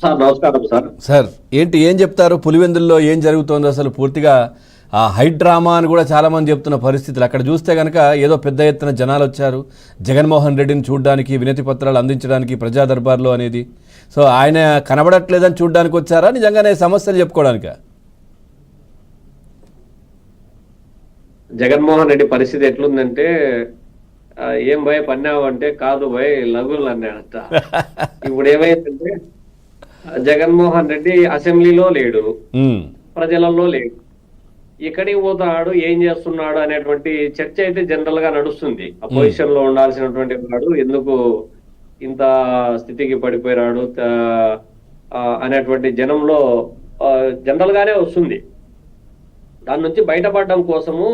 Sir నమస్కారం sir. Sir ఏం చెప్తారు? పులివెందుల్లో ఏం జరుగుతోంది అసలు? పూర్తిగా ఆ హైట్ డ్రామా అని కూడా చాలామంది చెప్తున్న పరిస్థితులు. అక్కడ చూస్తే కనుక ఏదో పెద్ద ఎత్తున జనాలు వచ్చారు జగన్మోహన్ రెడ్డిని చూడడానికి, వినతి పత్రాలు అందించడానికి ప్రజా దర్బార్లో అనేది. సో ఆయన కనబడట్లేదని చూడడానికి వచ్చారా, నిజంగానే సమస్యలు చెప్పుకోవడానికా? జగన్మోహన్ రెడ్డి పరిస్థితి ఎట్లుందంటే ఏం భయ పన్నావు అంటే కాదు భయ్ లఘులు అన్నాడట. ఇప్పుడు ఏమైందంటే జగన్మోహన్ రెడ్డి అసెంబ్లీలో లేడు, ప్రజలలో లేడు, ఎక్కడికి పోతాడు, ఏం చేస్తున్నాడు అనేటువంటి చర్చ అయితే జనరల్ గా నడుస్తుంది. అపోజిషన్ లో ఉండాల్సినటువంటి వాడు ఎందుకు ఇంత స్థితికి పడిపోయాడు అనేటువంటి జనంలో జనరల్ గానే వస్తుంది. దాని నుంచి బయటపడడం కోసము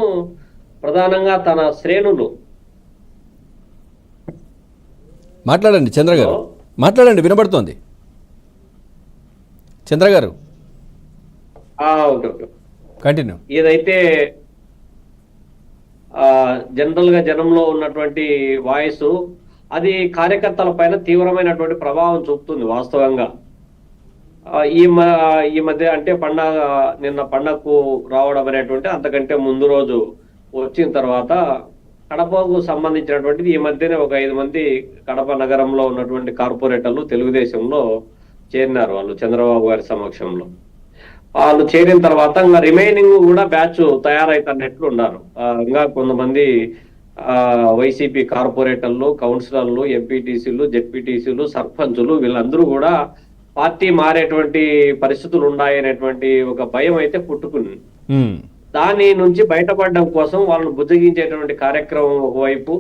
ప్రధానంగా తన శ్రేణులు మాట్లాడండి చంద్ర గారు, మాట్లాడండి, వినబడుతోంది చంద్ర గారు. కంటిన్యూ. ఏదైతే జనరల్ గా జనంలో ఉన్నటువంటి వాయిస్ అది కార్యకర్తల పైన తీవ్రమైనటువంటి ప్రభావం చూపుతుంది వాస్తవంగా. ఈ మధ్య అంటే నిన్న పండగకు రావడం అనేటువంటి అంతకంటే ముందు రోజు వచ్చిన తర్వాత కడపకు సంబంధించినటువంటిది ఈ మధ్యనే ఒక 5 మంది కడప నగరంలో ఉన్నటువంటి కార్పొరేటర్లు తెలుగుదేశంలో చేరినారు. వాళ్ళు చంద్రబాబు గారి సమక్షంలో వాళ్ళు చేరిన తర్వాత ఇంకా రిమైనింగ్ కూడా బ్యాచ్ తయారైతున్నట్లు ఉన్నారు. ఇంకా కొంతమంది వైసీపీ కార్పొరేటర్లు, కౌన్సిలర్లు, ఎంపీటీసీలు, జెడ్పీటీసీలు, సర్పంచులు వీళ్ళందరూ కూడా పార్టీ మారేటువంటి పరిస్థితులు ఉన్నాయనేటువంటి ఒక భయం అయితే పుట్టుకుంది. దాని నుంచి బయటపడడం కోసం వాళ్ళని బుజ్జగించేటువంటి కార్యక్రమం ఒకవైపు,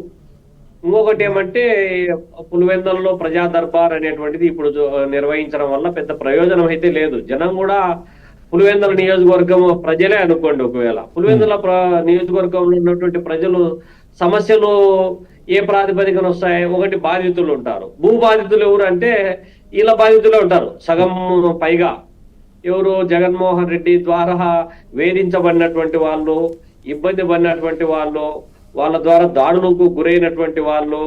ఇంకొకటి ఏమంటే పులివెందులలో ప్రజా దర్బార్ అనేటువంటిది ఇప్పుడు నిర్వహించడం వల్ల పెద్ద ప్రయోజనం అయితే లేదు. జనం కూడా పులివెందుల నియోజకవర్గం ప్రజలే అనుకోండి, ఒకవేళ పులివెందుల నియోజకవర్గంలో ఉన్నటువంటి ప్రజలు సమస్యలు ఏ ప్రాతిపదికన వస్తాయి? ఒకటి బాధితులు ఉంటారు. భూ బాధితులు ఎవరు అంటే వీళ్ళ బాధితులే ఉంటారు సగం పైగా. ఎవరు? జగన్మోహన్ రెడ్డి ద్వారా వేధించబడినటువంటి వాళ్ళు, ఇబ్బంది పడినటువంటి వాళ్ళు, వాళ్ళ ద్వారా దాడులకు గురైనటువంటి వాళ్ళు,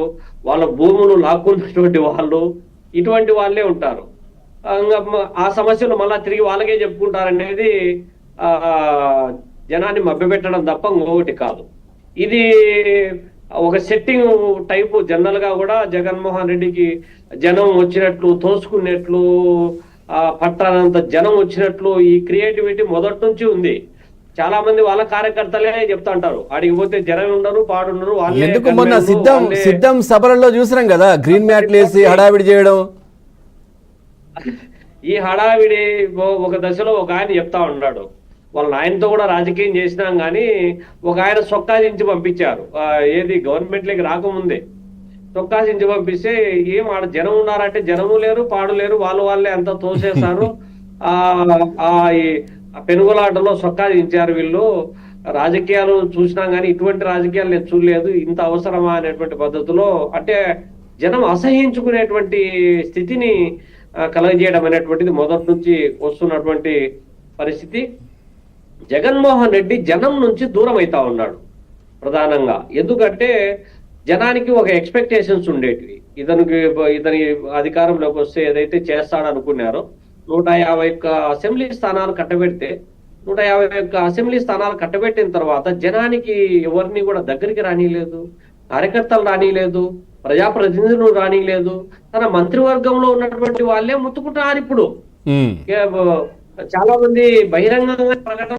వాళ్ళ భూములు లాక్కున్నటువంటి వాళ్ళు, ఇటువంటి వాళ్ళే ఉంటారు. ఆ సమస్యలు మళ్ళా తిరిగి వాళ్ళకే చెప్పుకుంటారనేది జనాన్ని మభ్యపెట్టడం తప్ప ఇంకొకటి కాదు. ఇది ఒక సెట్టింగ్ టైపు. జనరల్ గా కూడా జగన్మోహన్ రెడ్డికి జనం వచ్చినట్లు, తోసుకున్నట్లు, పట్టనంత జనం వచ్చినట్లు ఈ క్రియేటివిటీ మొదటి నుంచి ఉంది. చాలా మంది వాళ్ళ కార్యకర్తలే చెప్తా ఉంటారు, ఆడికి పోతే జనం ఉండరు, పాడుండరు. ఎందుకు మొన్న సిద్ధం సభలలో చూసినాం కదా, గ్రీన్ మ్యాట్లు వేసి హడావిడి చేయడం. ఈ హడావిడి ఒక దశలో ఒక ఆయన చెప్తా ఉన్నాడు, వాళ్ళ ఆయనతో కూడా రాజకీయం చేసినాం కానీ ఒక ఆయన సొక్కాదించి పంపించారు. ఏది గవర్నమెంట్లోకి రాకముందే సొక్కాదించి పంపిస్తే ఏం ఆడ జనం ఉన్నారంటే జనము లేరు, పాడు లేరు, వాళ్ళే అంతా తోసేస్తారు. ఆ పెనుగులాటలో సొక్కాదించారు వీళ్ళు. రాజకీయాలు చూసినాం కానీ ఇటువంటి రాజకీయాలు నేను చూడలేదు, ఇంత అవసరమా అనేటువంటి పద్ధతిలో, అంటే జనం అసహించుకునేటువంటి స్థితిని కలగజేయడం అనేటువంటిది మొదటి నుంచి వస్తున్నటువంటి పరిస్థితి. జగన్మోహన్ రెడ్డి జనం నుంచి దూరం అవుతా ఉన్నాడు ప్రధానంగా. ఎందుకంటే జనానికి ఒక ఎక్స్పెక్టేషన్స్ ఉండేటివి. ఇతని అధికారంలోకి వస్తే ఏదైతే చేస్తాడనుకున్నారో 151 అసెంబ్లీ స్థానాలు కట్టబెడితే 151 అసెంబ్లీ స్థానాలు కట్టబెట్టిన తర్వాత జనానికి ఎవరిని కూడా దగ్గరికి రానిలేదు, కార్యకర్తలు రానిలేదు, ప్రజాప్రతినిధులు రానిలేదు. తన మంత్రివర్గంలో ఉన్నటువంటి వాళ్ళే ముత్తుకుంటున్నారు. ఇప్పుడు చాలా మంది బహిరంగంగా ప్రకటన